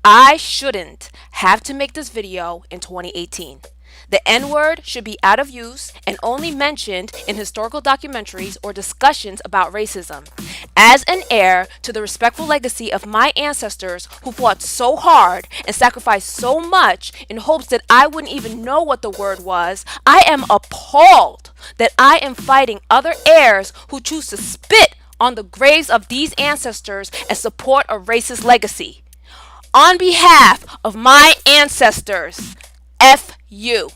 I shouldn't have to make this video in 2018. The N word should be out of use and only mentioned in historical documentaries or discussions about racism. As an heir to the respectful legacy of my ancestors who fought so hard and sacrificed so much in hopes that I wouldn't even know what the word was, I am appalled that I am fighting other heirs who choose to spit on the graves of these ancestors and support a racist legacy. On behalf of my ancestors, F you.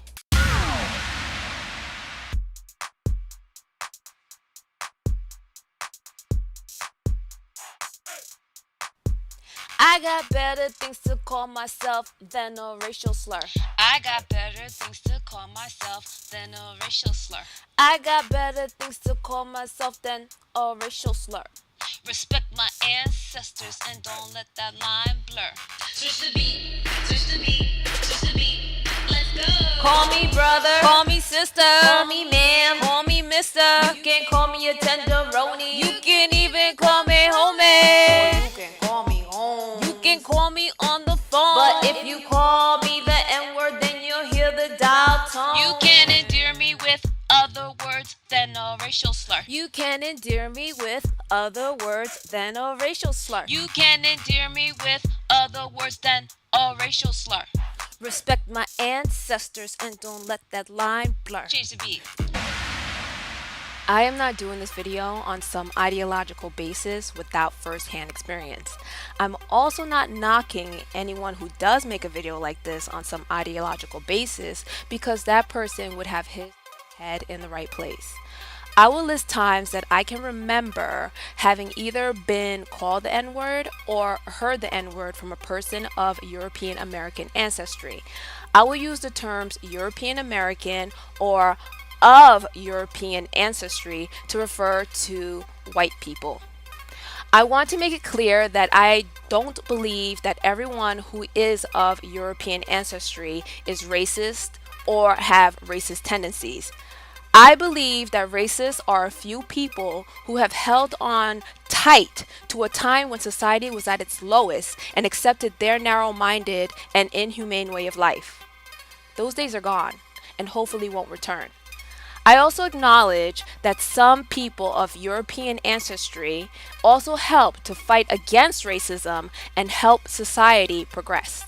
I got better things to call myself than a racial slur. I got better things to call myself than a racial slur. I got better things to call myself than a racial slur. Respect my ancestors and don't let that line blur. Switch the beat, switch the beat, switch the beat. Let's go. Call me brother, Call me sister, call me ma'am, call me mister. you can call me a tenderoni. You can even call me homie. You can call me home. You can call me on the phone. But if you call me the N word, then you'll hear the dial tone. You can endear me with other words than a racial slur. You can endear me with other words than a racial slur. You can endear me with other words than a racial slur. Respect my ancestors and don't let that line blur. Change the beat. I am not doing this video on some ideological basis without first-hand experience. I'm also not knocking anyone who does make a video like this on some ideological basis because that person would have his head in the right place. I will list times that I can remember having either been called the N-word or heard the N-word from a person of European American ancestry. I will use the terms European American or of European ancestry to refer to white people. I want to make it clear that I don't believe that everyone who is of European ancestry is racist or have racist tendencies. I believe that racists are a few people who have held on tight to a time when society was at its lowest and accepted their narrow-minded and inhumane way of life. Those days are gone and hopefully won't return. I also acknowledge that some people of European ancestry also helped to fight against racism and help society progress.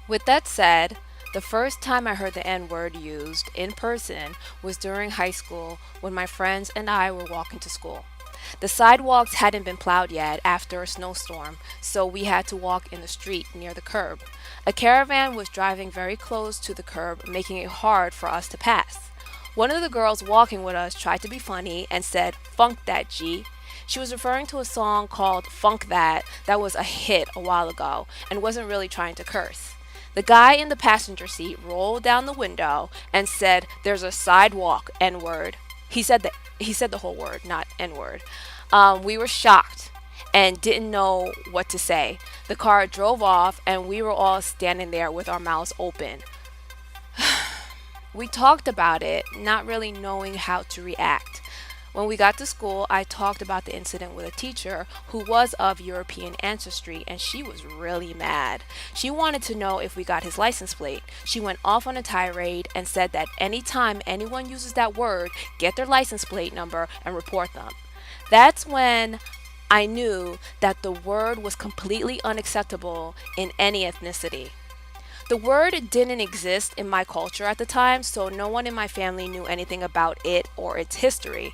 With that said, the first time I heard the N-word used in person was during high school when my friends and I were walking to school. The sidewalks hadn't been plowed yet after a snowstorm, so we had to walk in the street near the curb. A caravan was driving very close to the curb, making it hard for us to pass. One of the girls walking with us tried to be funny and said, "Funk that, G." She was referring to a song called Funk That was a hit a while ago and wasn't really trying to curse. The guy in the passenger seat rolled down the window and said, "There's a sidewalk, N-word." He said the whole word, not N-word. We were shocked and didn't know what to say. The car drove off and we were all standing there with our mouths open. We talked about it, not really knowing how to react. When we got to school, I talked about the incident with a teacher who was of European ancestry, and she was really mad. She wanted to know if we got his license plate. She went off on a tirade and said that anytime anyone uses that word, get their license plate number and report them. That's when I knew that the word was completely unacceptable in any ethnicity. The word didn't exist in my culture at the time, so no one in my family knew anything about it or its history.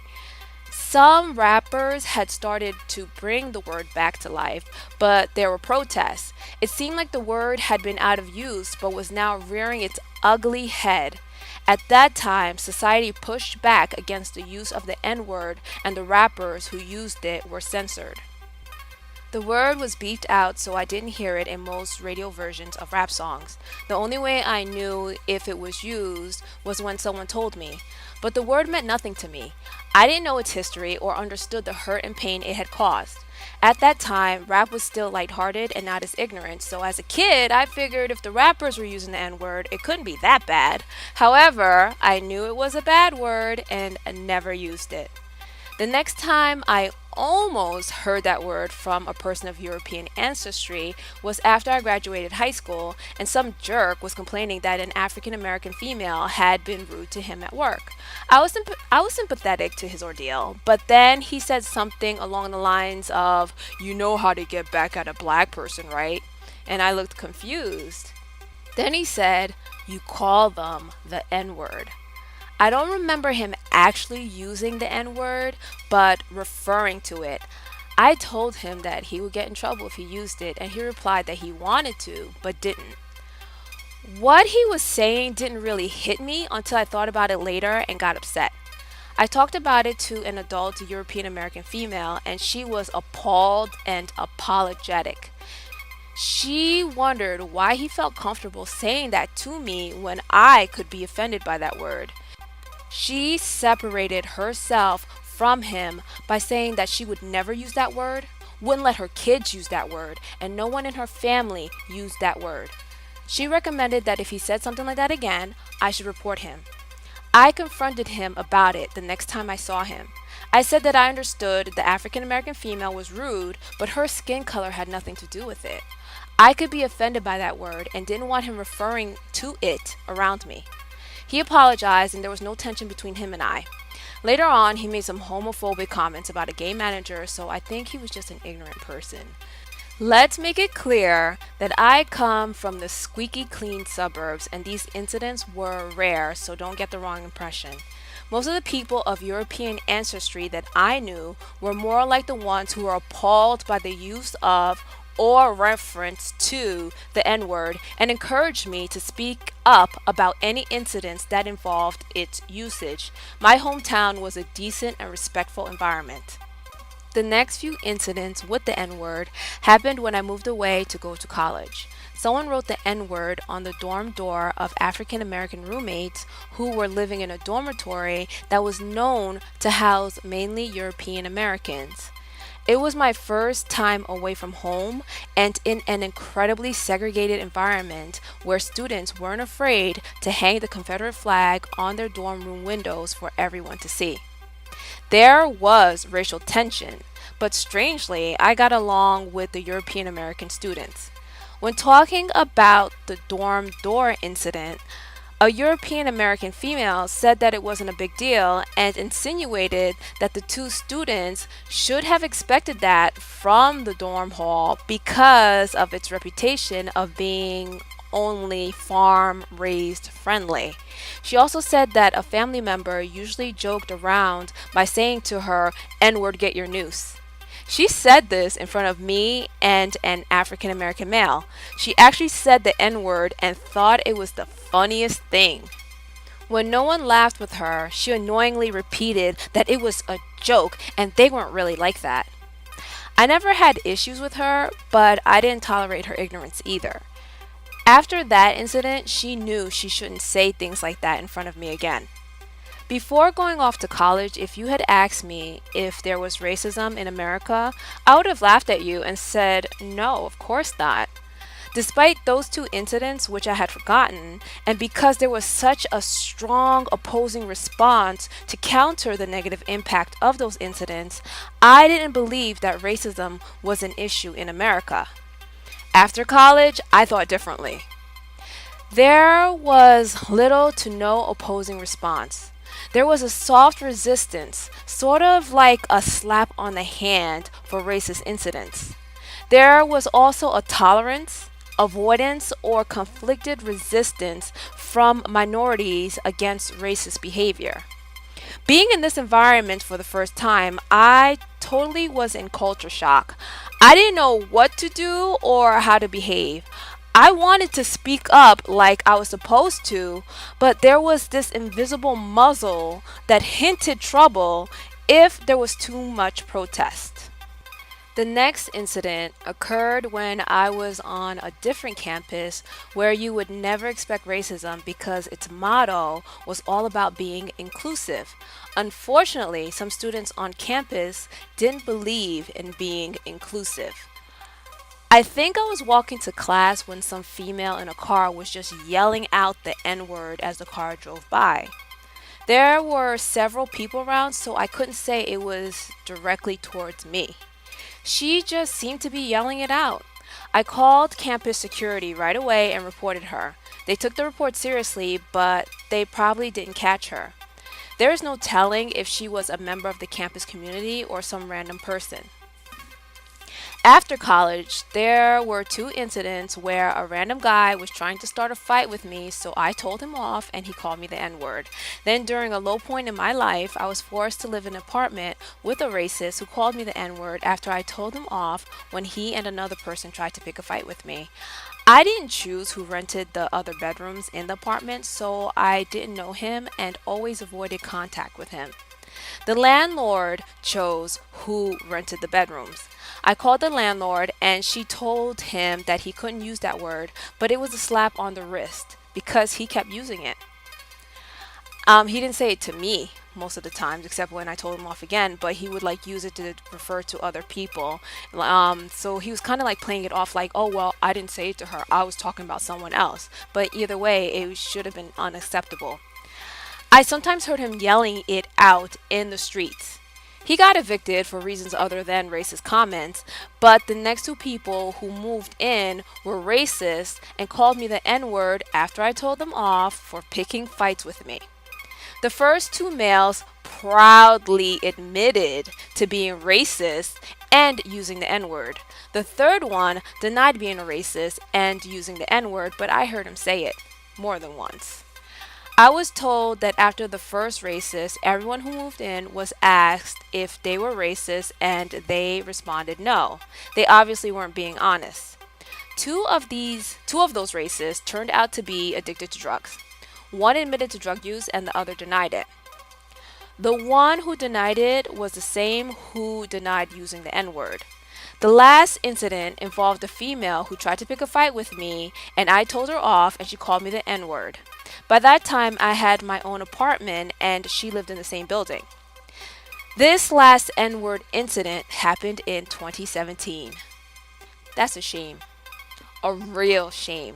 Some rappers had started to bring the word back to life, but there were protests. It seemed like the word had been out of use but was now rearing its ugly head. At that time, society pushed back against the use of the N-word, and the rappers who used it were censored. The word was beeped out, so I didn't hear it in most radio versions of rap songs. The only way I knew if it was used was when someone told me. But the word meant nothing to me. I didn't know its history or understood the hurt and pain it had caused. At that time, rap was still lighthearted and not as ignorant, so as a kid, I figured if the rappers were using the N-word, it couldn't be that bad. However, I knew it was a bad word and never used it. The next time I almost heard that word from a person of European ancestry was after I graduated high school and some jerk was complaining that an African American female had been rude to him at work. I was sympathetic to his ordeal, but then he said something along the lines of, "You know how to get back at a black person, right?" And I looked confused. Then he said, "You call them the N word." I don't remember him actually using the N word, but referring to it. I told him that he would get in trouble if he used it, and he replied that he wanted to, but didn't. What he was saying didn't really hit me until I thought about it later and got upset. I talked about it to an adult European American female, and she was appalled and apologetic. She wondered why he felt comfortable saying that to me when I could be offended by that word. She separated herself from him by saying that she would never use that word, wouldn't let her kids use that word, and no one in her family used that word. She recommended that if he said something like that again, I should report him. I confronted him about it the next time I saw him. I said that I understood the African American female was rude, but her skin color had nothing to do with it. I could be offended by that word and didn't want him referring to it around me. He apologized and there was no tension between him and I. Later on, he made some homophobic comments about a gay manager, so I think he was just an ignorant person. Let's make it clear that I come from the squeaky clean suburbs and these incidents were rare, so don't get the wrong impression. Most of the people of European ancestry that I knew were more like the ones who were appalled by the use of or reference to the N word and encouraged me to speak up about any incidents that involved its usage. My hometown was a decent and respectful environment. The next few incidents with the N word happened when I moved away to go to college. Someone wrote the N word on the dorm door of African American roommates who were living in a dormitory that was known to house mainly European Americans. It was my first time away from home and in an incredibly segregated environment where students weren't afraid to hang the Confederate flag on their dorm room windows for everyone to see. There was racial tension, but strangely, I got along with the European American students. When talking about the dorm door incident, a European American female said that it wasn't a big deal and insinuated that the two students should have expected that from the dorm hall because of its reputation of being only farm raised friendly. She also said that a family member usually joked around by saying to her, "N word, get your noose." She said this in front of me and an African American male. She actually said the N word and thought it was the funniest thing. When no one laughed with her, she annoyingly repeated that it was a joke and they weren't really like that. I never had issues with her, but I didn't tolerate her ignorance either. After that incident, she knew she shouldn't say things like that in front of me again. Before going off to college, if you had asked me if there was racism in America, I would have laughed at you and said, no, of course not. Despite those two incidents, which I had forgotten, and because there was such a strong opposing response to counter the negative impact of those incidents, I didn't believe that racism was an issue in America. After college, I thought differently. There was little to no opposing response. There was a soft resistance, sort of like a slap on the hand for racist incidents. There was also a tolerance, avoidance, or conflicted resistance from minorities against racist behavior. Being in this environment for the first time, I totally was in culture shock. I didn't know what to do or how to behave. I wanted to speak up like I was supposed to, but there was this invisible muzzle that hinted trouble if there was too much protest. The next incident occurred when I was on a different campus where you would never expect racism because its motto was all about being inclusive. Unfortunately, some students on campus didn't believe in being inclusive. I think I was walking to class when some female in a car was just yelling out the N word as the car drove by. There were several people around, so I couldn't say it was directly towards me. She just seemed to be yelling it out. I called campus security right away and reported her. They took the report seriously, but they probably didn't catch her. There is no telling if she was a member of the campus community or some random person. After college, there were two incidents where a random guy was trying to start a fight with me, so I told him off and he called me the N word. Then, during a low point in my life, I was forced to live in an apartment with a racist who called me the N word after I told him off when he and another person tried to pick a fight with me. I didn't choose who rented the other bedrooms in the apartment, so I didn't know him and always avoided contact with him. The landlord chose who rented the bedrooms. I called the landlord and she told him that he couldn't use that word, but it was a slap on the wrist because he kept using it. He didn't say it to me most of the times, except when I told him off again, but he would like use it to refer to other people. So he was kind of like playing it off like, oh, well, I didn't say it to her. I was talking about someone else. But either way, it should have been unacceptable. I sometimes heard him yelling it out in the streets. He got evicted for reasons other than racist comments, but the next two people who moved in were racist and called me the N word after I told them off for picking fights with me. The first two males proudly admitted to being racist and using the N word. The third one denied being a racist and using the N word, but I heard him say it more than once. I was told that after the first racist, everyone who moved in was asked if they were racist and they responded no. They obviously weren't being honest. Two of those racists turned out to be addicted to drugs. One admitted to drug use and the other denied it. The one who denied it was the same who denied using the N word. The last incident involved a female who tried to pick a fight with me, and I told her off and she called me the N word. By that time, I had my own apartment and she lived in the same building. This last N word incident happened in 2017. That's a shame. A real shame.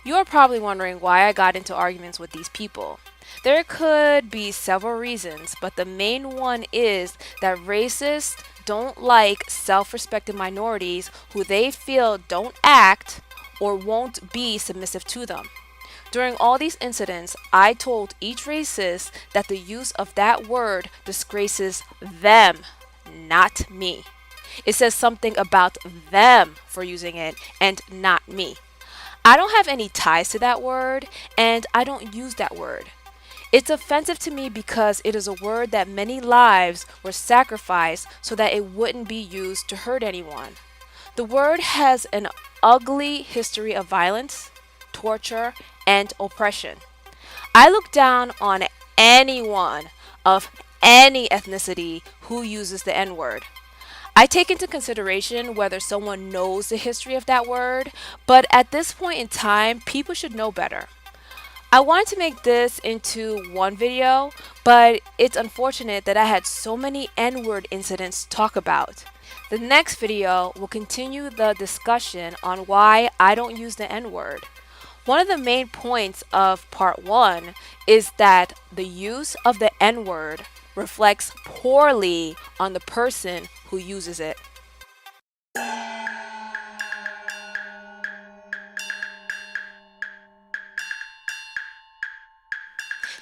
You are probably wondering why I got into arguments with these people. There could be several reasons, but the main one is that racists don't like self respecting minorities who they feel don't act or won't be submissive to them. During all these incidents, I told each racist that the use of that word disgraces them, not me. It says something about them for using it and not me. I don't have any ties to that word and I don't use that word. It's offensive to me because it is a word that many lives were sacrificed so that it wouldn't be used to hurt anyone. The word has an ugly history of violence, torture, and oppression. I look down on anyone of any ethnicity who uses the N word. I take into consideration whether someone knows the history of that word, but at this point in time, people should know better. I wanted to make this into one video, but it's unfortunate that I had so many N word incidents to talk about. The next video will continue the discussion on why I don't use the N word. One of the main points of part 1 is that the use of the N word reflects poorly on the person who uses it.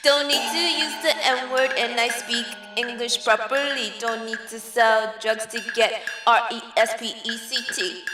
Don't need to use the N word and I speak English properly. Don't need to sell drugs to get RESPECT.